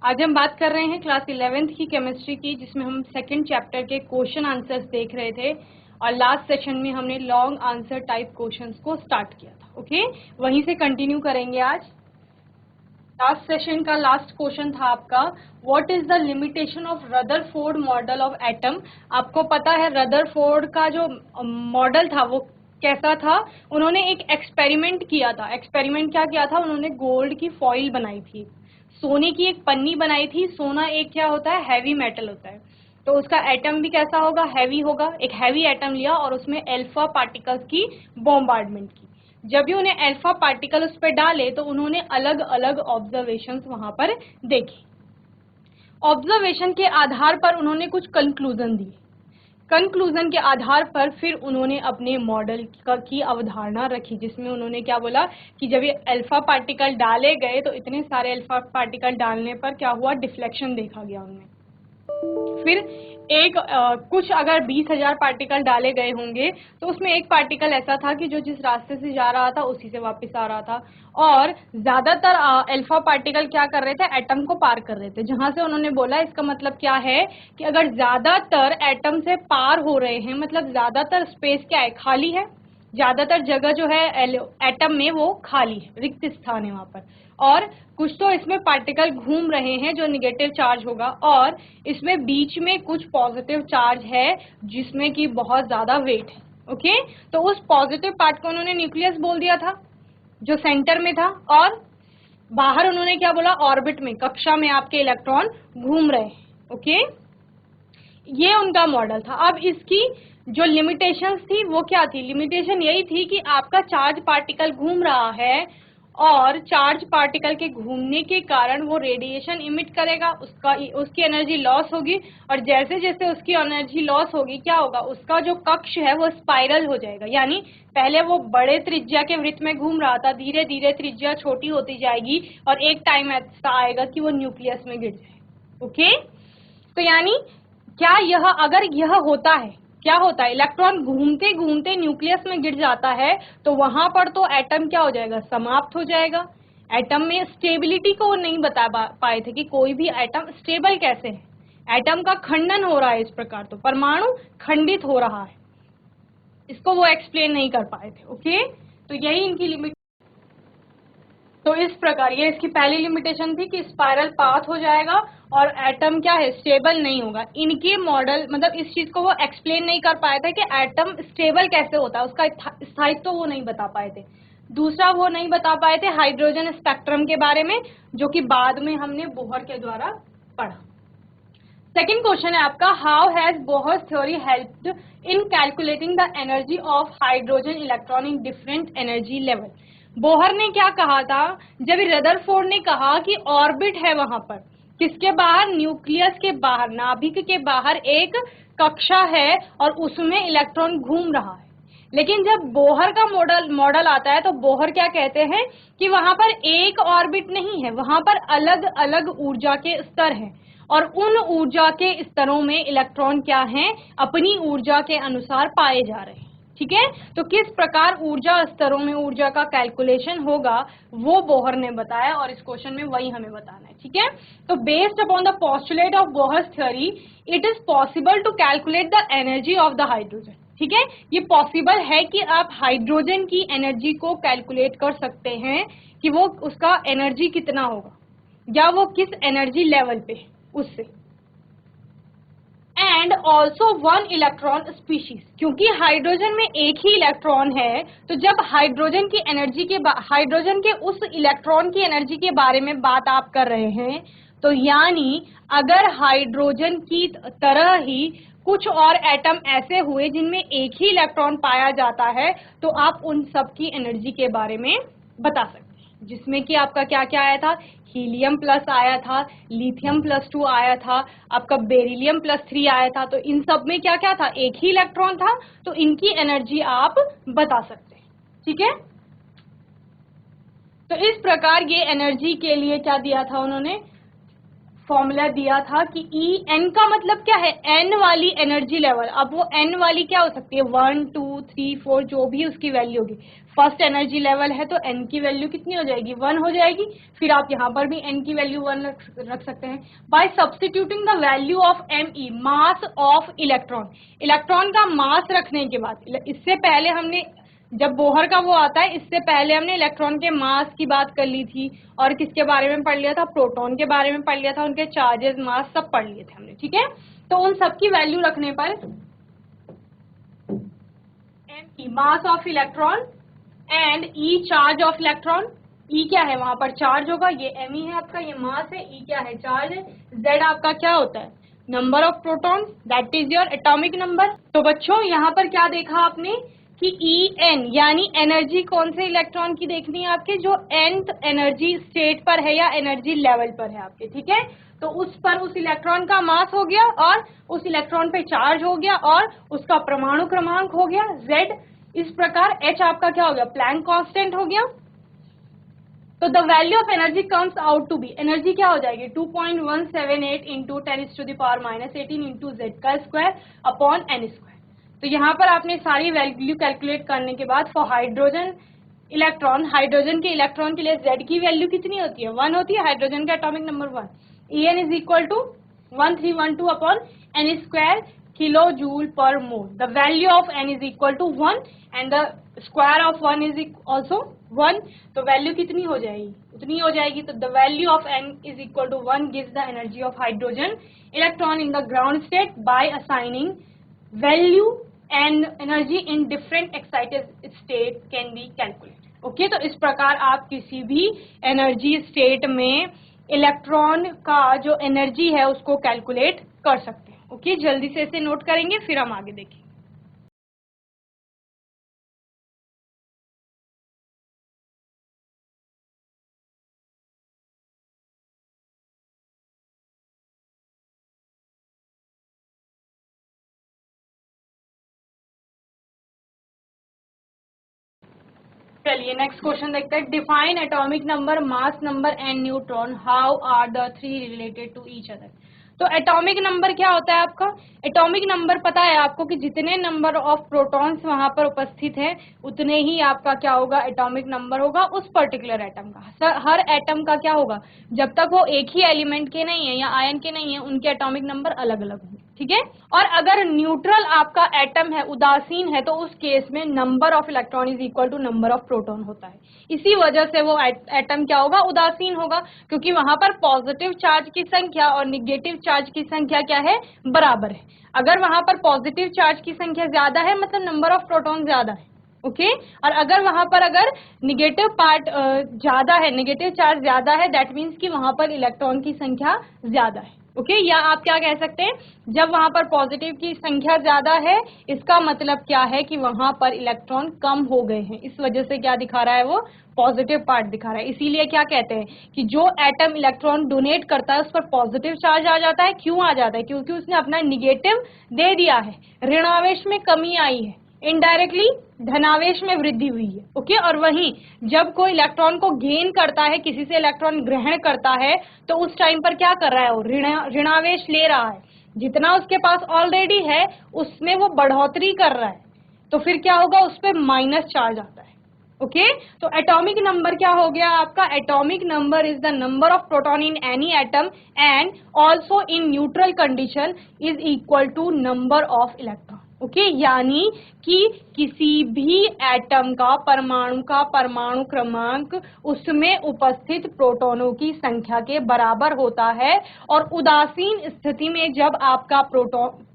आज हम बात कर रहे हैं क्लास 11th की केमिस्ट्री की, जिसमें हम सेकंड चैप्टर के क्वेश्चन आंसर्स देख रहे थे और लास्ट सेशन में हमने लॉन्ग आंसर टाइप क्वेश्चंस को स्टार्ट किया था। ओके, वहीं से कंटिन्यू करेंगे आज। लास्ट सेशन का लास्ट क्वेश्चन था आपका, what is the limitation of Rutherford model of atom. आपको पता है रदरफोर्ड का जो मॉडल था वो कैसा था। उन्होंने एक एक्सपेरिमेंट किया था। एक्सपेरिमेंट क्या किया था, उन्होंने गोल्ड की फॉइल बनाई थी, सोने की एक पन्नी बनाई थी। सोना एक क्या होता है, हैवी मेटल होता है, तो उसका एटम भी कैसा होगा, हैवी होगा। एक हैवी एटम लिया और उसमें अल्फा पार्टिकल्स की बॉम्बार्डमेंट की। जब भी उन्हें अल्फा पार्टिकल उस पर डाले तो उन्होंने अलग अलग ऑब्जर्वेशंस वहां पर देखे। ऑब्जर्वेशन के आधार पर उन्होंने कुछ कंक्लूजन दिए। कंक्लूजन के आधार पर फिर उन्होंने अपने मॉडल की अवधारणा रखी, जिसमें उन्होंने क्या बोला कि जब ये अल्फा पार्टिकल डाले गए तो इतने सारे अल्फा पार्टिकल डालने पर क्या हुआ, डिफ्लेक्शन देखा गया उनमें। फिर कुछ अगर 20,000 पार्टिकल डाले गए होंगे तो उसमें एक पार्टिकल ऐसा था कि जो जिस रास्ते से जा रहा था उसी से वापस आ रहा था, और ज्यादातर अल्फा पार्टिकल क्या कर रहे थे, एटम को पार कर रहे थे। जहां से उन्होंने बोला इसका मतलब क्या है कि अगर ज्यादातर एटम से पार हो रहे हैं, मतलब ज्यादातर स्पेस क्या है, खाली है। ज्यादातर जगह जो है एटम में वो खाली है, रिक्त स्थान है वहां पर, और कुछ तो इसमें पार्टिकल घूम रहे हैं जो निगेटिव चार्ज होगा, और इसमें बीच में कुछ पॉजिटिव चार्ज है जिसमें कि बहुत ज्यादा वेट है। ओके, तो उस पॉजिटिव पार्ट को उन्होंने न्यूक्लियस बोल दिया था जो सेंटर में था, और बाहर उन्होंने क्या बोला, ऑर्बिट में, कक्षा में आपके इलेक्ट्रॉन घूम रहे हैं। ओके, ये उनका मॉडल था। अब इसकी जो लिमिटेशंस थी वो क्या थी, लिमिटेशन यही थी कि आपका चार्ज पार्टिकल घूम रहा है और चार्ज पार्टिकल के घूमने के कारण वो रेडिएशन इमिट करेगा, उसकी एनर्जी लॉस होगी, और जैसे जैसे उसकी एनर्जी लॉस होगी क्या होगा, उसका जो कक्ष है वो स्पाइरल हो जाएगा। यानी पहले वो बड़े त्रिज्या के वृत्त में घूम रहा था, धीरे धीरे त्रिज्या छोटी होती जाएगी और एक टाइम ऐसा आएगा कि वो न्यूक्लियस में गिर जाए। ओके, तो यानी क्या यह, अगर यह होता है, क्या होता है, इलेक्ट्रॉन घूमते घूमते न्यूक्लियस में गिर जाता है तो वहां पर तो एटम क्या हो जाएगा, समाप्त हो जाएगा। एटम में स्टेबिलिटी को वो नहीं बता पाए थे कि कोई भी एटम स्टेबल कैसे है, एटम का खंडन हो रहा है इस प्रकार, तो परमाणु खंडित हो रहा है, इसको वो एक्सप्लेन नहीं कर पाए थे। ओके, तो यही इनकी लिमिट। तो इस प्रकार ये इसकी पहली लिमिटेशन थी कि स्पाइरल पाथ हो जाएगा और एटम क्या है, स्टेबल नहीं होगा। इनके मॉडल मतलब इस चीज को वो एक्सप्लेन नहीं कर पाए थे कि एटम स्टेबल कैसे होता है, उसका स्थायित्व तो वो नहीं बता पाए थे। दूसरा वो नहीं बता पाए थे हाइड्रोजन स्पेक्ट्रम के बारे में, जो कि बाद में हमने बोहर के द्वारा पढ़ा। सेकेंड क्वेश्चन है आपका, how has Bohr theory helped in calculating the energy of hydrogen electron in different energy level. Bohr ने क्या कहा था, जब रदरफोर्ड ने कहा कि ऑर्बिट है वहां पर, किसके बाहर, न्यूक्लियस के बाहर, नाभिक के बाहर एक कक्षा है और उसमें इलेक्ट्रॉन घूम रहा है। लेकिन जब बोहर का मॉडल आता है तो बोहर क्या कहते हैं कि वहां पर एक ऑर्बिट नहीं है, वहां पर अलग अलग ऊर्जा के स्तर हैं, और उन ऊर्जा के स्तरों में इलेक्ट्रॉन क्या हैं, अपनी ऊर्जा के अनुसार पाए जा रहे हैं। ठीक है, तो किस प्रकार ऊर्जा स्तरों में ऊर्जा का कैलकुलेशन होगा वो बोहर ने बताया, और इस क्वेश्चन में वही हमें बताना है। ठीक है, तो based upon the postulate of Bohr's theory it is possible to calculate the energy of the hydrogen. ठीक है, ये पॉसिबल है कि आप हाइड्रोजन की एनर्जी को कैलकुलेट कर सकते हैं कि वो उसका एनर्जी कितना होगा या वो किस एनर्जी लेवल पे है उससे। And also one electron species, क्योंकि हाइड्रोजन में एक ही इलेक्ट्रॉन है, तो जब हाइड्रोजन की एनर्जी के हाइड्रोजन के उस इलेक्ट्रॉन की एनर्जी के बारे में बात आप कर रहे हैं, तो यानी अगर हाइड्रोजन की तरह ही कुछ और एटम ऐसे हुए जिनमें एक ही इलेक्ट्रॉन पाया जाता है, तो आप उन सब की एनर्जी के बारे में बता सकते हैं, जिसमें कि आपका क्या क्या आया था, हीलियम प्लस आया था, लिथियम +2 आया था, आपका बेरिलियम +3 आया था। तो इन सब में क्या क्या था, एक ही इलेक्ट्रॉन था, तो इनकी एनर्जी आप बता सकते हैं। ठीक है, तो इस प्रकार ये एनर्जी के लिए क्या दिया था उन्होंने, फॉर्मूला दिया था कि E n का मतलब क्या है, n वाली एनर्जी लेवल। अब वो n वाली क्या हो सकती है, 1 2 3 4 जो भी उसकी वैल्यू होगी, फर्स्ट एनर्जी लेवल है तो n की वैल्यू कितनी हो जाएगी, 1 हो जाएगी। फिर आप यहाँ पर भी n की वैल्यू 1 रख सकते हैं bye substituting the value of me, mass of electron. Electron का मास रखने के बाद, इससे पहले हमने जब बोहर का वो आता है, इससे पहले हमने इलेक्ट्रॉन के मास की बात कर ली थी और किसके बारे में पढ़ लिया था, प्रोटॉन के बारे में पढ़ लिया था, उनके चार्जेस, मास सब पढ़ लिए थे हमने, ठीक है। तो उन सब की वैल्यू रखने पर m mass of electron and e charge of electron, e क्या है वहां पर चार्ज होगा, ये me है आपका, ये मास है, e क्या है चार्ज है, z आपका क्या होता है number of protons, that is your atomic number. तो बच्चों यहाँ पर क्या देखा आपने कि En यानी एनर्जी कौन से इलेक्ट्रॉन की देखनी है आपके, जो nth एनर्जी स्टेट पर है या एनर्जी लेवल पर है आपके, ठीक है। तो उस पर उस इलेक्ट्रॉन का मास हो गया और उस इलेक्ट्रॉन पे चार्ज हो गया और उसका परमाणु क्रमांक हो गया Z। इस प्रकार H आपका क्या हो गया, प्लैंक कांस्टेंट हो गया। तो the value of energy comes out to be, energy क्या हो जाएगी 2.178 इंटू 10⁻18 इंटू Z का स्क्वायर अपॉन n स्क्वायर। तो यहाँ पर आपने सारी वैल्यू कैलकुलेट करने के बाद फॉर हाइड्रोजन इलेक्ट्रॉन, हाइड्रोजन के इलेक्ट्रॉन के लिए Z की वैल्यू कितनी होती है, 1 होती है, हाइड्रोजन का atomic number 1, En is equal to 1312 upon n square kilo joule per mole. The value of n is equal to 1 and the square of 1 is also 1। तो वैल्यू कितनी हो जाएगी, उतनी हो जाएगी। तो the value of n is equal to 1 gives the energy of hydrogen electron in the ground state by assigning value and energy in different excited state can be calculated. Okay, तो इस प्रकार आप किसी भी एनर्जी स्टेट में electron का जो energy है उसको कैलकुलेट कर सकते हैं। ओके, जल्दी से इसे नोट करेंगे फिर हम आगे देखेंगे। चलिए नेक्स्ट क्वेश्चन देखते हैं। Define atomic number, mass number and neutron, how are the three related to each other. तो एटॉमिक नंबर क्या होता है आपका, एटॉमिक नंबर पता है आपको कि जितने नंबर ऑफ प्रोटॉन्स वहां पर उपस्थित हैं उतने ही आपका क्या होगा, एटॉमिक नंबर होगा उस पर्टिकुलर एटम का। हर एटम का क्या होगा, जब तक वो एक ही एलिमेंट के नहीं है या आयन के नहीं है, उनके एटॉमिक नंबर अलग अलग होंगे, ठीक है। और अगर न्यूट्रल आपका एटम है, उदासीन है, तो उस केस में number of electron is equal to number of proton होता है। इसी वजह से वो एटम क्या होगा, उदासीन होगा, क्योंकि वहां पर पॉजिटिव चार्ज की संख्या और निगेटिव चार्ज की संख्या क्या है, बराबर है। अगर वहां पर पॉजिटिव चार्ज की संख्या ज्यादा है मतलब नंबर ऑफ प्रोटॉन ज्यादा है, ओके। और अगर वहां पर अगर निगेटिव पार्ट ज्यादा है, निगेटिव चार्ज ज्यादा है, दैट मीन्स कि वहां पर इलेक्ट्रॉन की संख्या ज्यादा है, ओके। या आप क्या कह सकते हैं, जब वहां पर पॉजिटिव की संख्या ज्यादा है इसका मतलब क्या है कि वहां पर इलेक्ट्रॉन कम हो गए हैं, इस वजह से क्या दिखा रहा है, वो पॉजिटिव पार्ट दिखा रहा है। इसीलिए क्या कहते हैं कि जो एटम इलेक्ट्रॉन डोनेट करता है उस पर पॉजिटिव चार्ज आ जाता है। क्यों आ जाता है, क्योंकि उसने अपना निगेटिव दे दिया है, ऋणावेश में कमी आई है, इनडायरेक्टली धनावेश में वृद्धि हुई है, ओके। और वहीं जब कोई इलेक्ट्रॉन को गेन करता है, किसी से इलेक्ट्रॉन ग्रहण करता है, तो उस टाइम पर क्या कर रहा है, वो ऋणावेश ले रहा है, जितना उसके पास ऑलरेडी है उसमें वो बढ़ोतरी कर रहा है, तो फिर क्या होगा, उस पर माइनस चार्ज आता है, ओके। तो एटॉमिक नंबर क्या हो गया आपका, atomic number is the number of proton in any atom and also in neutral condition is equal to number of electron, okay. यानी कि किसी भी एटम का परमाणु क्रमांक उसमें उपस्थित प्रोटॉनों की संख्या के बराबर होता है। और उदासीन स्थिति में जब आपका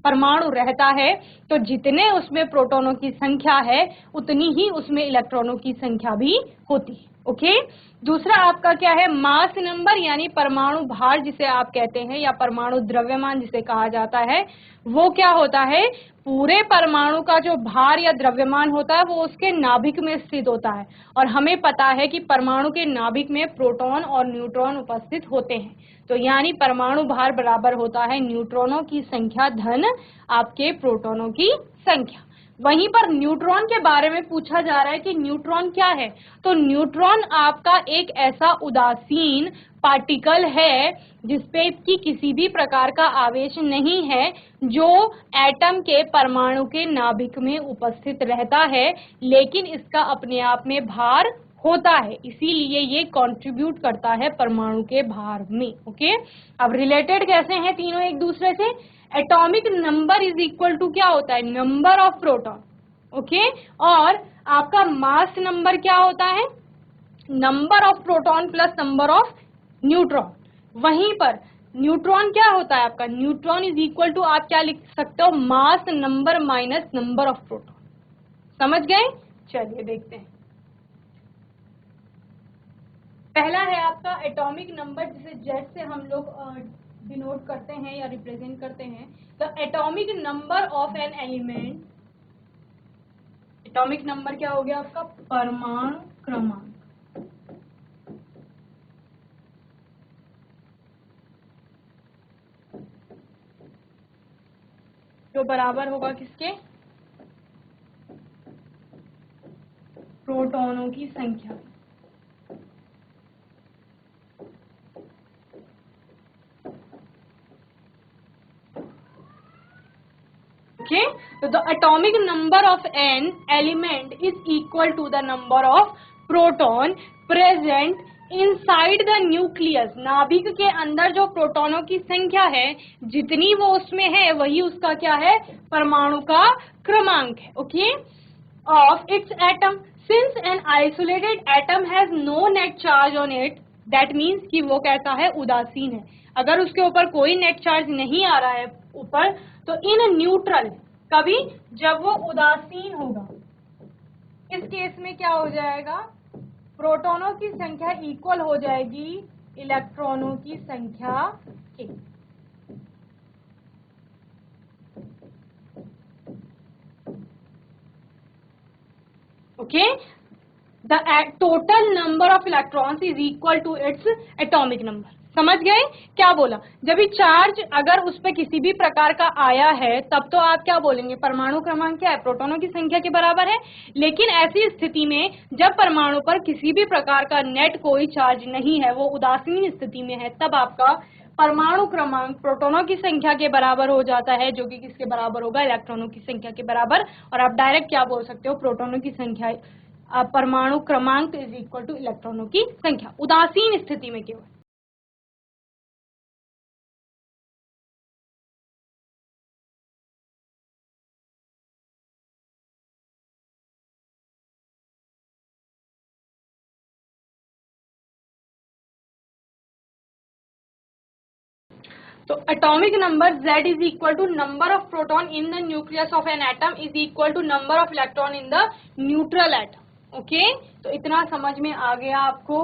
परमाणु रहता है तो जितने उसमें प्रोटॉनों की संख्या है उतनी ही उसमें इलेक्ट्रॉनों की संख्या भी होती है, ओके। दूसरा आपका क्या है, मास नंबर, यानी परमाणु भार जिसे आप कहते हैं, या परमाणु द्रव्यमान जिसे कहा जाता है। वो क्या होता है, पूरे परमाणु का जो भार या द्रव्यमान होता है वो उसके नाभिक में स्थित होता है। और हमें पता है कि परमाणु के नाभिक में प्रोटॉन और न्यूट्रॉन उपस्थित होते हैं। तो यानी परमाणु भार बराबर होता है न्यूट्रॉनों की संख्या धन आपके प्रोटॉनों की संख्या। वहीं पर न्यूट्रॉन के बारे में पूछा जा रहा है कि न्यूट्रॉन क्या है, तो न्यूट्रॉन आपका एक ऐसा उदासीन पार्टिकल है जिसपे कि किसी भी प्रकार का आवेश नहीं है, जो एटम के परमाणु के नाभिक में उपस्थित रहता है, लेकिन इसका अपने आप में भार होता है, इसीलिए ये कंट्रीब्यूट करता है परमाणु के भार में। ओके, अब रिलेटेड कैसे हैं तीनों एक दूसरे से? Atomic number is equal to क्या होता है? Number of proton. ओके, और आपका मास नंबर क्या होता है? Number of proton plus number of neutron. वहीं पर न्यूट्रॉन क्या होता है आपका? न्यूट्रॉन इज इक्वल टू आप क्या लिख सकते हो? Mass number minus number of proton. समझ गए? चलिए देखते हैं। पहला है आपका एटॉमिक नंबर, जिसे जेड से हम लोग डिनोट करते हैं या रिप्रेजेंट करते हैं। The atomic number of an element, atomic number क्या हो गया आपका? परमाणु क्रमांक। जो बराबर होगा किसके? प्रोटॉनों की संख्या। Okay, so the atomic number of an element is equal to the number of proton present inside the nucleus। नाभिक के अंदर जो प्रोटॉनों की संख्या है, जितनी वो उसमें है, वही उसका क्या है? परमाणु का क्रमांक है। Okay, of its atom, since an isolated atom has no net charge on it, that means कि वो कैसा है? उदासीन है। अगर उसके ऊपर कोई नेट चार्ज नहीं आ रहा है ऊपर, तो इन न्यूट्रल, कभी जब वो उदासीन होगा, इस केस में क्या हो जाएगा? प्रोटॉनों की संख्या इक्वल हो जाएगी इलेक्ट्रॉनों की संख्या के। Okay, the total number of electrons is equal to its atomic number. समझ गए क्या बोला? जब भी चार्ज अगर उस पर किसी भी प्रकार का आया है, तब तो आप क्या बोलेंगे? परमाणु क्रमांक क्या है? प्रोटॉनों की संख्या के बराबर है। लेकिन ऐसी स्थिति में जब परमाणु पर किसी भी प्रकार का नेट कोई चार्ज नहीं है, वो उदासीन स्थिति में है, तब आपका परमाणु क्रमांक प्रोटॉनों की संख्या के बराबर हो जाता है, जो कि किसके बराबर होगा? इलेक्ट्रॉनों की संख्या के बराबर। और आप डायरेक्ट क्या बोल सकते हो? प्रोटॉनों की संख्या, परमाणु क्रमांक इज इक्वल टू इलेक्ट्रॉनों की संख्या, उदासीन स्थिति में केवल। तो atomic number Z is equal to number of proton in the nucleus of an atom is equal to number of electron in the neutral atom. Okay, तो इतना समझ में आ गया आपको।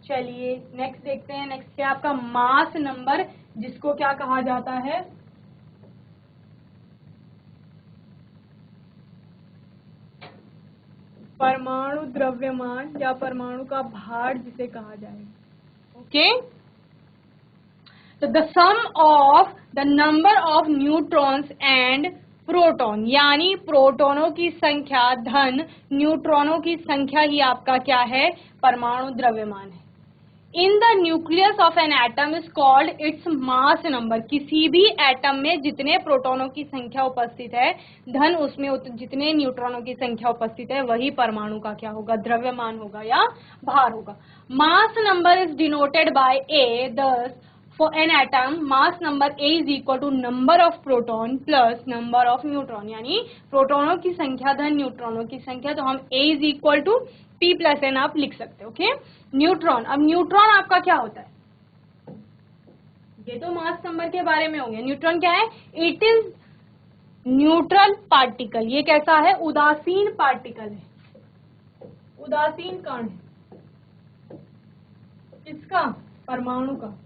चलिए नेक्स्ट देखते हैं। नेक्स्ट है आपका मास नंबर, जिसको क्या कहा जाता है? परमाणु द्रव्यमान या परमाणु का भार जिसे कहा जाएगा। ओके, तो the sum of the number of neutrons and proton, यानी प्रोटॉनों की संख्या धन न्यूट्रॉनों की संख्या ही आपका क्या है? परमाणु द्रव्यमान है। इन the nucleus of an atom is called its mass number. किसी भी एटम में जितने प्रोटॉनों की संख्या उपस्थित है, धन उसमें जितने न्यूट्रॉनों की संख्या उपस्थित है, वही परमाणु का क्या होगा? द्रव्यमान होगा या भार होगा। Mass number is denoted by A। thus for an atom mass number A is equal to number of proton plus number of neutron, यानी प्रोटॉनों की संख्या धन न्यूट्रॉनों की संख्या, तो हम A is equal to P plus N आप लिख सकते हो। ओके, न्यूट्रॉन, अब न्यूट्रॉन आपका क्या होता है? ये तो मास नंबर के बारे में हो गया। न्यूट्रॉन क्या है? It is neutral particle. ये कैसा है? उदासीन पार्टिकल है, उदासीन कण है। किसका? परमाणु का।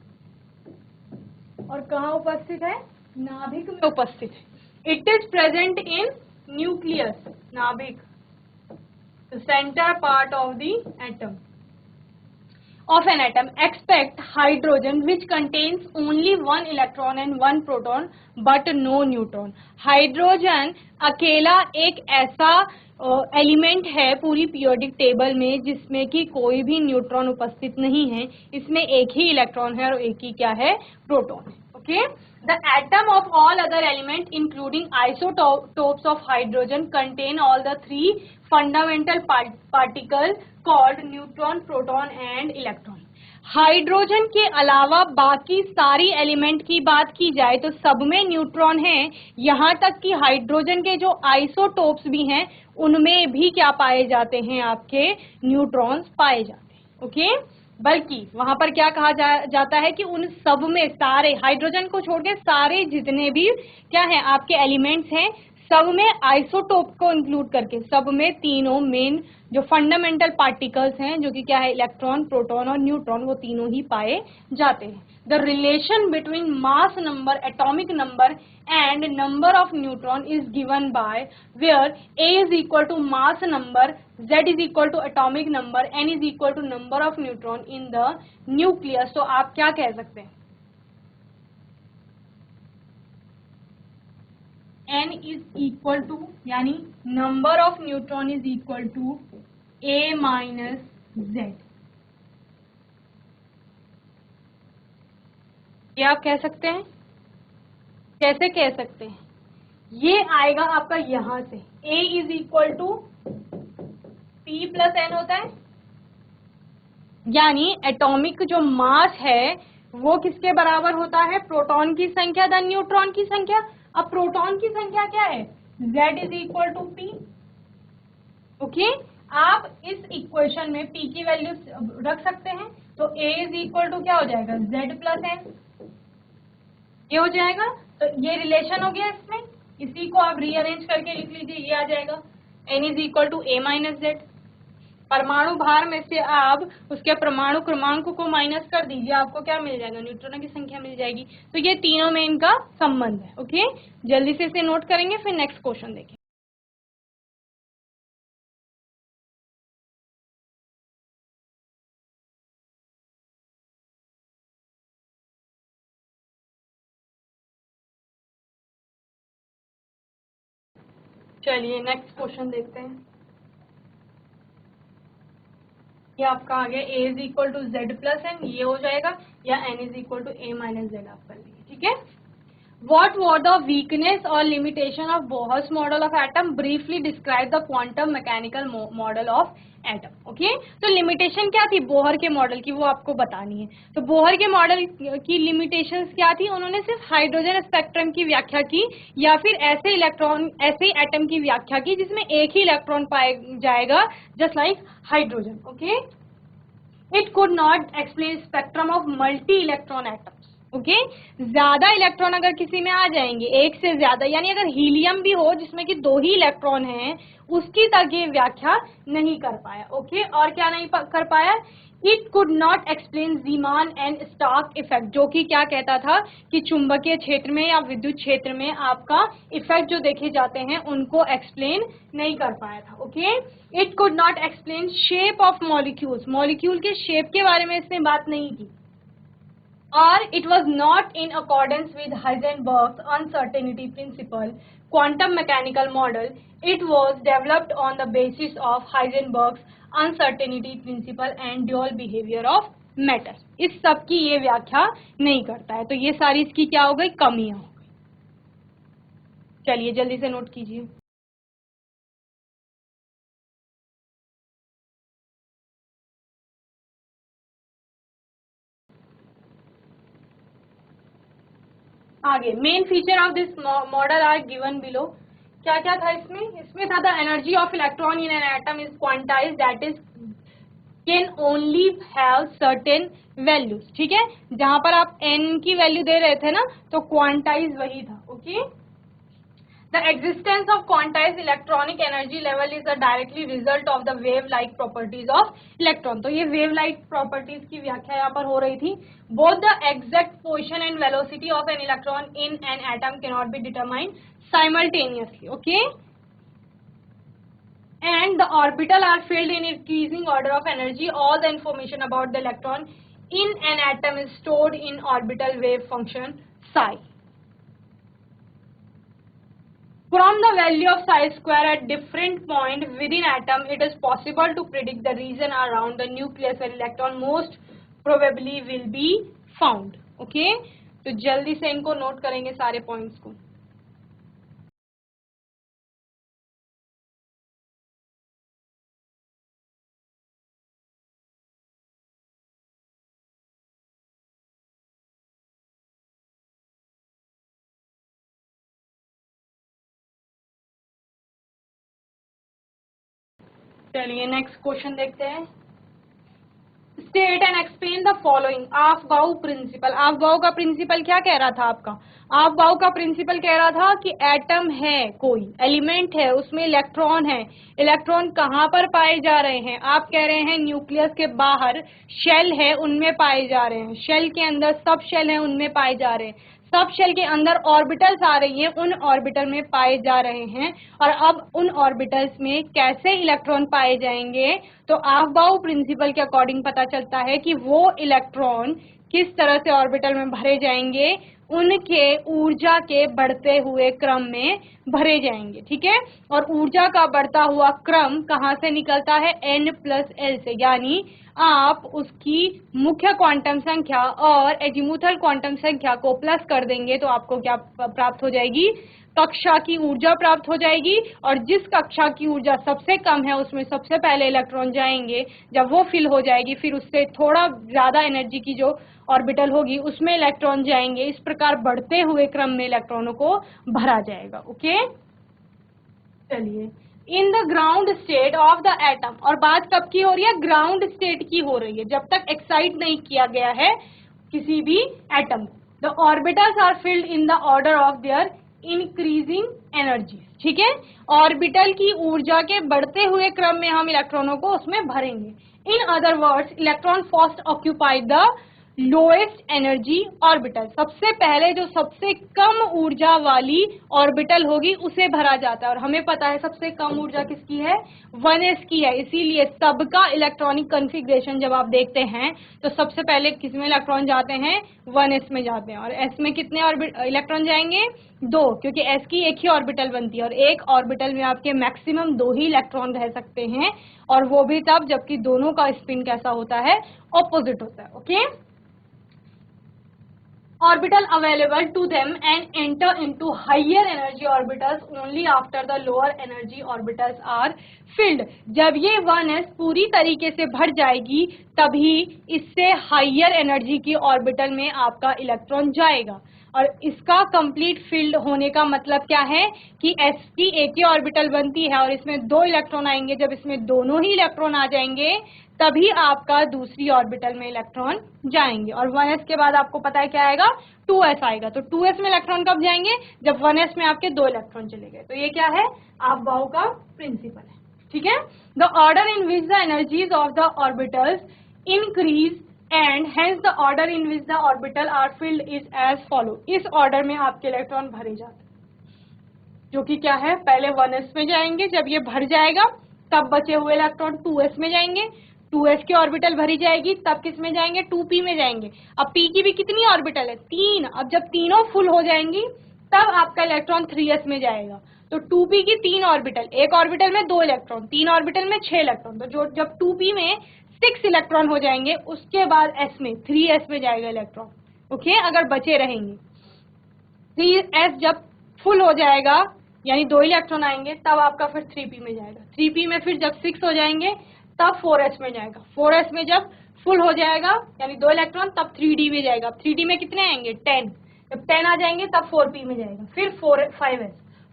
और कहाँ उपस्थित है? नाभिक में उपस्थित है। It is present in nucleus, नाभिक, the centre part of the atom. of an atom except hydrogen which contains only one electron and one proton but no neutron. Hydrogen अकेला एक ऐसा एलिमेंट है पूरी पीरियोडिक टेबल में जिसमें कि कोई भी न्यूट्रॉन उपस्थित नहीं है, इसमें एक ही इलेक्ट्रॉन है और एक ही क्या है, प्रोटॉन है. Okay, the atom of all other elements including isotopes of hydrogen contain all the three fundamental particles called neutron, proton and electron. Hydrogen के अलावा बाकी सारी एलिमेंट की बात की जाए तो सब में न्यूट्रॉन है, यहाँ तक कि हाइड्रोजन के जो आइसोटोप्स भी हैं उनमें भी क्या पाए जाते हैं, आपके न्यूट्रॉन्स पाए जाते हैं. ओके, बल्कि वहां पर क्या कहा जाता है कि उन सब में सारे हाइड्रोजन को छोड़ के सारे जितने भी क्या है आपके एलिमेंट्स हैं सब में आइसोटोप को इंक्लूड करके सब में तीनों मेन जो फंडामेंटल पार्टिकल्स हैं जो कि क्या है इलेक्ट्रॉन, प्रोटॉन और न्यूट्रॉन, वो तीनों ही पाए जाते हैं. The relation between mass number, atomic number and number of neutron is given by where A is equal to mass number, Z is equal to atomic number, N is equal to number of neutron in the nucleus. तो आप क्या कह सकते हैं, N is equal to यानी number of neutron is equal to A minus Z. ये आप कह सकते हैं, कैसे कह सकते हैं, ये आएगा आपका यहां से A is equal to P plus N होता है, यानी एटॉमिक जो मास है वो किसके बराबर होता है, प्रोटॉन की संख्या धन न्यूट्रॉन की संख्या. अब प्रोटॉन की संख्या क्या है, Z is equal to P. Okay, आप इस इक्वेशन में P की वैल्यू रख सकते हैं तो A इज इक्वल टू क्या हो जाएगा, Z प्लस N, ये हो जाएगा. तो ये रिलेशन हो गया इसमें, इसी को आप रीअरेंज करके लिख लीजिए, ये आ जाएगा N is equal to A minus Z. परमाणु भार में से आप उसके परमाणु क्रमांक को माइनस कर दीजिए, आपको क्या मिल जाएगा, न्यूट्रॉनों की संख्या मिल जाएगी. तो ये तीनों में इनका संबंध है. ओके, जल्दी से इसे नोट करेंगे फिर नेक्स्ट क्वेश्चन देखें. चलिए नेक्स्ट क्वेश्चन देखते हैं. ये आपका आ गया A is equal to Z plus N, ये हो जाएगा, या N is equal to A minus Z आप कर लेंगे. ठीक है, What were the weakness or limitation of Bohr's model of atom? Briefly describe the quantum mechanical model of atom. Okay? तो लिमिटेशन क्या थी बोहर के मॉडल की, वो आपको बतानी है. तो बोहर के मॉडल की लिमिटेशंस क्या थी, उन्होंने सिर्फ हाइड्रोजन स्पेक्ट्रम की व्याख्या की या फिर ऐसे इलेक्ट्रॉन, ऐसे एटम की व्याख्या की जिसमें एक ही इलेक्ट्रॉन पाया जाएगा, just like hydrogen. Okay, it could not explain spectrum of multi electron atoms. Okay, ज्यादा इलेक्ट्रॉन अगर किसी में आ जाएंगे, एक से ज्यादा, यानी अगर हीलियम भी हो जिसमें कि 2 ही इलेक्ट्रॉन हैं, उसकी तक ये व्याख्या नहीं कर पाया. ओके, और क्या नहीं कर पाया, it could not explain Zeeman and stock effect, जो कि क्या कहता था कि चुंबकीय क्षेत्र में या विद्युत क्षेत्र में आपका इफेक्ट जो देखे जाते हैं उनको एक्सप्लेन नहीं कर पाया था. Okay, it could not explain shape of molecules, molecule के शेप के बारे में इसने बात नहीं की. Or it was not in accordance with Heisenberg's uncertainty principle, quantum mechanical model. It was developed on the basis of Heisenberg's uncertainty principle and dual behavior of matter. इस सब की ये व्याख्या नहीं करता है, तो ये सारी इसकी क्या हो गई, कमियां हो गई. चलिए जल्दी से नोट कीजिए. आगे main feature of this model are given below. क्या क्या था इसमें, इसमें था the energy of electron in an atom is quantize, that is can only have certain values. ठीक है, जहां पर आप n की वैल्यू दे रहे थे ना, तो क्वांटाइज वही था. Okay, The existence of quantized electronic energy level is a directly result of the wave-like properties of electron. तो ये wave-like properties की व्याख्या यहाँ पर हो रही थी. Both the exact position and velocity of an electron in an atom cannot be determined simultaneously. Okay? and the orbital are filled in increasing order of energy. All the information about the electron in an atom is stored in orbital wave function psi. From the value of psi square at different point within atom, it is possible to predict the region around the nucleus where electron most probably will be found. Okay? तो जल्दी से इनको note करेंगे सारे points को. चलिए next question देखते हैं. State and explain the following. Aufbau principle. Aufbau का प्रिंसिपल क्या कह रहा था आपका? आफबाउ का प्रिंसिपल कह रहा था कि एटम है, कोई एलिमेंट है, उसमें इलेक्ट्रॉन है. इलेक्ट्रॉन कहाँ पर पाए जा रहे हैं? आप कह रहे हैं न्यूक्लियस के बाहर शेल है, उनमें पाए जा रहे हैं. शेल के अंदर सब शेल है, उनमें पाए जा रहे हैं. सब शेल के अंदर ऑर्बिटल्स आ रही हैं, उन ऑर्बिटल में पाए जा रहे हैं. और अब उन ऑर्बिटल्स में कैसे इलेक्ट्रॉन पाए जाएंगे? तो आफबाउ प्रिंसिपल के अकॉर्डिंग पता चलता है कि वो इलेक्ट्रॉन किस तरह से ऑर्बिटल में भरे जाएंगे, उनके ऊर्जा के बढ़ते हुए क्रम में भरे जाएंगे. ठीक है? और ऊर्जा का बढ़ता हुआ क्रम कहाँ से निकलता है? n+l से. यानी आप उसकी मुख्य क्वांटम संख्या और एजीमुथल क्वांटम संख्या को प्लस कर देंगे तो आपको क्या प्राप्त हो जाएगी? कक्षा की ऊर्जा प्राप्त हो जाएगी. और जिस कक्षा की ऊर्जा सबसे कम है उसमें सबसे पहले इलेक्ट्रॉन जाएंगे. जब वो फिल हो जाएगी फिर उससे थोड़ा ज्यादा एनर्जी की जो ऑर्बिटल होगी उसमें इलेक्ट्रॉन जाएंगे. इस प्रकार बढ़ते हुए क्रम में इलेक्ट्रॉनों को भरा जाएगा. ओके, चलिए. इन the ground state of the atom. और बात कब की हो रही है? ग्राउंड स्टेट की हो रही है, जब तक एक्साइट नहीं किया गया है किसी भी एटम को. The orbitals are filled in the order of their increasing energy. ठीक है? ऑर्बिटल की ऊर्जा के बढ़ते हुए क्रम में हम इलेक्ट्रॉनों को उसमें भरेंगे. In other words, electron first occupy the lowest energy orbital. सबसे पहले जो सबसे कम ऊर्जा वाली ऑर्बिटल होगी उसे भरा जाता है. और हमें पता है सबसे कम ऊर्जा किसकी है? 1s की है. इसीलिए सबका इलेक्ट्रॉनिक कॉन्फ़िगरेशन जब आप देखते हैं तो सबसे पहले किसमें इलेक्ट्रॉन जाते हैं? 1s में जाते हैं. और s में कितने इलेक्ट्रॉन जाएंगे? 2, क्योंकि s की एक ही ऑर्बिटल बनती है. और एक ऑर्बिटल में आपके मैक्सिमम 2 ही इलेक्ट्रॉन रह सकते हैं, और वो भी तब जबकि दोनों का स्पिन कैसा होता है? ऑपोजिट होता है. Okay, orbital available to them and enter into higher energy orbitals only after the lower energy orbitals are filled. जब ये 1s पूरी तरीके से भर जाएगी तभी इससे हाइयर एनर्जी की ऑर्बिटल में आपका इलेक्ट्रॉन जाएगा. और इसका कंप्लीट फील्ड होने का मतलब क्या है? कि s की एक ही ऑर्बिटल बनती है और इसमें 2 इलेक्ट्रॉन आएंगे. जब इसमें दोनों ही इलेक्ट्रॉन आ जाएंगे तभी आपका दूसरी ऑर्बिटल में इलेक्ट्रॉन जाएंगे. और 1s के बाद आपको पता है क्या आएगा? 2s आएगा. तो 2s में इलेक्ट्रॉन कब जाएंगे? जब 1s में आपके 2 इलेक्ट्रॉन चले गए. तो ये क्या है? आफबाउ का प्रिंसिपल है. ठीक है? The order in which the energies of the orbitals increase and hence the order in which the orbital are filled is as follow. इस ऑर्डर में आपके इलेक्ट्रॉन भरे जाते हैं, जो कि क्या है? पहले 1s में जाएंगे. जब ये भर जाएगा तब बचे हुए इलेक्ट्रॉन 2s में जाएंगे. 2s की ऑर्बिटल भरी जाएगी तब किस में जाएंगे? 2p में जाएंगे. अब p की भी कितनी ऑर्बिटल है? 3. अब जब तीनों फुल हो जाएंगी तब आपका इलेक्ट्रॉन 3s में जाएगा. तो 2p की 3 ऑर्बिटल, एक ऑर्बिटल में 2 इलेक्ट्रॉन, 3 ऑर्बिटल में 6 इलेक्ट्रॉन. तो जो जब 2p में 6 इलेक्ट्रॉन हो जाएंगे उसके बाद s में 3s में जाएगा इलेक्ट्रॉन. ओके, अगर बचे रहेंगे. 3s जब फुल हो जाएगा यानी 2 इलेक्ट्रॉन आएंगे तब आपका फिर 3p में जाएगा. 3p में फिर जब 6 हो जाएंगे तब 4s में जाएगा. 4s में जब फुल हो जाएगा यानी 2 इलेक्ट्रॉन तब 3d में जाएगा. 3d में कितने आएंगे? 10. जब 10 आ जाएंगे तब 4p में जाएगा. फिर 5s,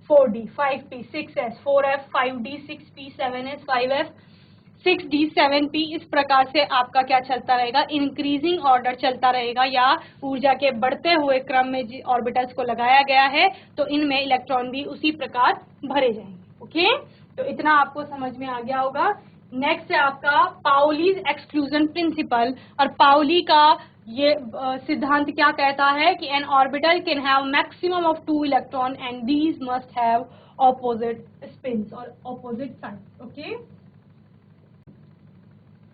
4d, 5p, 6s, 4f, 5d, 6p, 7s, 5f, 6d, 7p. इस प्रकार से आपका क्या चलता रहेगा? इंक्रीजिंग ऑर्डर चलता रहेगा, या ऊर्जा के बढ़ते हुए क्रम में ऑर्बिटल्स को लगाया गया है तो इनमें इलेक्ट्रॉन भी उसी प्रकार भरे जाएंगे. ओके, तो इतना आपको समझ में आ गया होगा. नेक्स्ट है आपका पाउलीज एक्सक्लूजन प्रिंसिपल. और पाउली का ये सिद्धांत क्या कहता है कि an orbital can have maximum of 2 electron and these must have opposite spins और ऑपोजिट साइड। ओके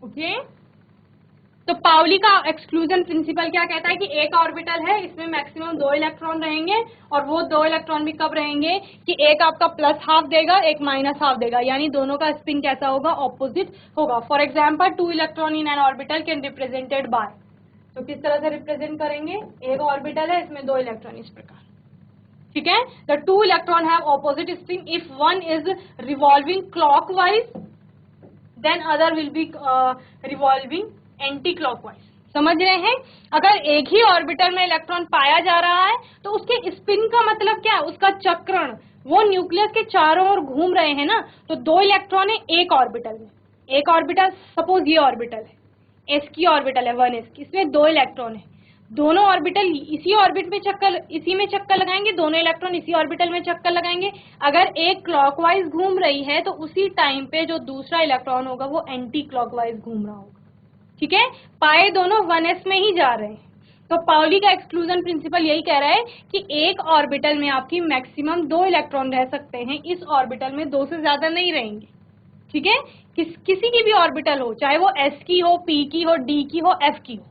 ओके, तो पाउली का एक्सक्लूजन प्रिंसिपल क्या कहता है कि एक ऑर्बिटल है, इसमें मैक्सिमम 2 इलेक्ट्रॉन रहेंगे और वो 2 इलेक्ट्रॉन भी कब रहेंगे कि एक आपका प्लस हाफ देगा, एक माइनस हाफ देगा, यानी दोनों का स्पिन कैसा होगा, ऑपोजिट होगा। For example 2 electron in N orbital can represented by, तो किस तरह से रिप्रेजेंट करेंगे, एक ऑर्बिटल है इसमें 2 इलेक्ट्रॉन इस प्रकार, ठीक है। The 2 electron have opposite spin if one is revolving clockwise then other will be revolving anti clockwise. समझ रहे हैं, अगर एक ही ऑर्बिटल में इलेक्ट्रॉन पाया जा रहा है तो उसके स्पिन का मतलब क्या है, उसका चक्रण, वो न्यूक्लियस के चारों ओर घूम रहे हैं ना, तो 2 इलेक्ट्रॉन है एक ऑर्बिटल में, एक ऑर्बिटल सपोज ये ऑर्बिटल है, एस की ऑर्बिटल है 1s की, इसमें 2 इलेक्ट्रॉन है, दोनों ऑर्बिटल इसी ऑर्बिट में चक्कर, इसी में चक्कर लगाएंगे, दोनों इलेक्ट्रॉन इसी ऑर्बिटल में चक्कर लगाएंगे। अगर एक क्लॉकवाइज घूम रही है तो उसी टाइम पे जो दूसरा इलेक्ट्रॉन होगा वो एंटी क्लॉकवाइज घूम रहा होगा, ठीक है। पाए दोनों 1s में ही जा रहे हैं, तो पाउली का एक्सक्लूजन प्रिंसिपल यही कह रहा है कि एक ऑर्बिटल में आपकी मैक्सिमम 2 इलेक्ट्रॉन रह सकते हैं, इस ऑर्बिटल में 2 से ज्यादा नहीं रहेंगे, ठीक है। किसी की भी ऑर्बिटल हो, चाहे वो s की हो, p की हो, d की हो, f की हो,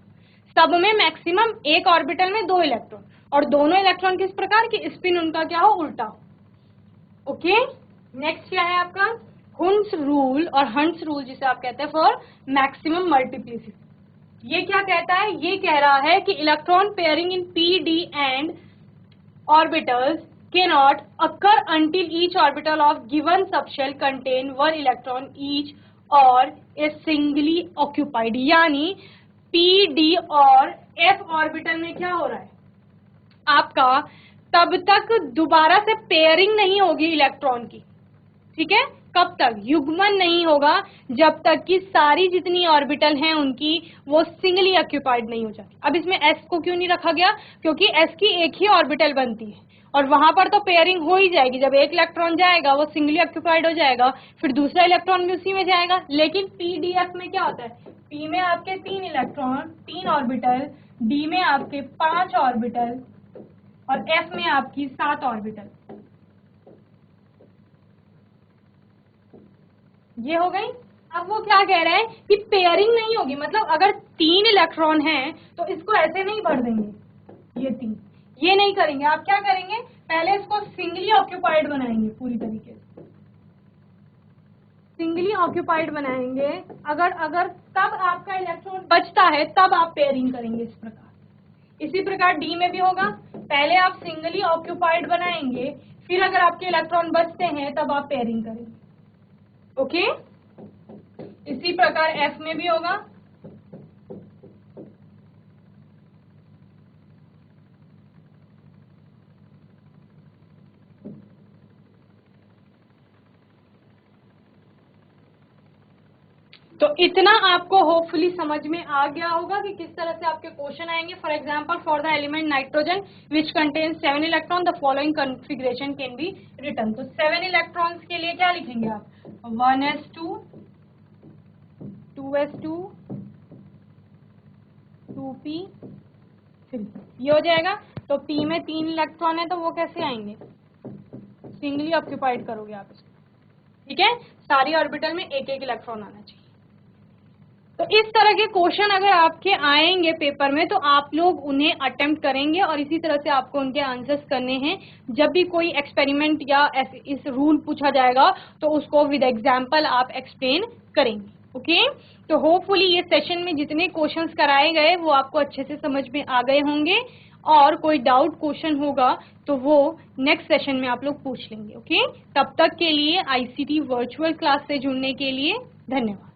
सब में मैक्सिमम एक ऑर्बिटल में 2 इलेक्ट्रॉन, और दोनों इलेक्ट्रॉन किस प्रकार की, स्पिन उनका क्या हो, उल्टा हो। ओके, नेक्स्ट क्या है आपका हुन्स रूल, और हंट्स रूल जिसे आप कहते हैं फॉर मैक्सिमम मल्टीप्लिसिटी। ये क्या कहता है, ये कह रहा है कि electron pairing in p d and orbitals cannot occur until each orbital of given subshell contain 1 electron each or is singly occupied, यानी p d और f ऑर्बिटल में क्या हो रहा है आपका, तब तक दोबारा से पेयरिंग नहीं होगी इलेक्ट्रॉन की, ठीक है। कब तक, युग्मन नहीं होगा जब तक कि सारी जितनी ऑर्बिटल हैं उनकी वो सिंगली ऑक्यूपाइड नहीं हो जाती। अब इसमें s को क्यों नहीं रखा गया, क्योंकि s की एक ही ऑर्बिटल बनती है और वहां पर तो पेयरिंग हो ही जाएगी, जब एक इलेक्ट्रॉन जाएगा वो सिंगली ऑक्यूपाइड हो जाएगा, फिर दूसरा इलेक्ट्रॉन भी उसी में जाएगा। लेकिन pdf में क्या होता है, p में आपके 3 इलेक्ट्रॉन 3 ऑर्बिटल, d में आपके 5 ऑर्बिटल और f में आपकी 7 ऑर्बिटल। ये हो गई। अब वो क्या कह रहे हैं कि पेयरिंग नहीं होगी, मतलब अगर 3 इलेक्ट्रॉन हैं तो इसको ऐसे नहीं भर देंगे, ये 3 ये नहीं करेंगे। आप क्या करेंगे, पहले इसको सिंगली ऑक्यूपाइड बनाएंगे, पूरी तरीके से सिंगली ऑक्यूपाइड बनाएंगे। अगर तब आपका इलेक्ट्रॉन बचता है तब आप पेयरिंग करेंगे इस प्रकार। इसी प्रकार डी में भी होगा, पहले आप सिंगली ऑक्यूपाइड बनाएंगे, फिर अगर आपके इलेक्ट्रॉन बचते हैं तब आप पेयरिंग करेंगे। ओके, इसी प्रकार एफ में भी होगा। तो इतना आपको होपफुली समझ में आ गया होगा कि किस तरह से आपके क्वेश्चन आएंगे। For example, for the element nitrogen which contains 7 electron the following configuration can be written. तो 7 इलेक्ट्रॉन्स के लिए क्या लिखेंगे आप, 1s2 2s2 2p3, ये हो जाएगा। तो p में 3 इलेक्ट्रॉन है तो वो कैसे आएंगे, सिंगली ऑक्यूपाइड करोगे आप इसको, ठीक है। सारी ऑर्बिटल में एक एक इलेक्ट्रॉन आना चाहिए। तो इस तरह के क्वेश्चन अगर आपके आएंगे पेपर में तो आप लोग उन्हें अटेम्प्ट करेंगे और इसी तरह से आपको उनके आंसर्स करने हैं। जब भी कोई एक्सपेरिमेंट या इस रूल पूछा जाएगा तो उसको विद एग्जांपल आप एक्सप्लेन करेंगे। ओके, तो होपफुली ये सेशन में जितने क्वेश्चंस कराए गए वो आपको अच्छे से समझ में आ गए होंगे, और कोई डाउट क्वेश्चन होगा तो वो नेक्स्ट सेशन में आप लोग पूछ लेंगे। ओके, तब तक के लिए ICT वर्चुअल क्लास से जुड़ने के लिए धन्यवाद।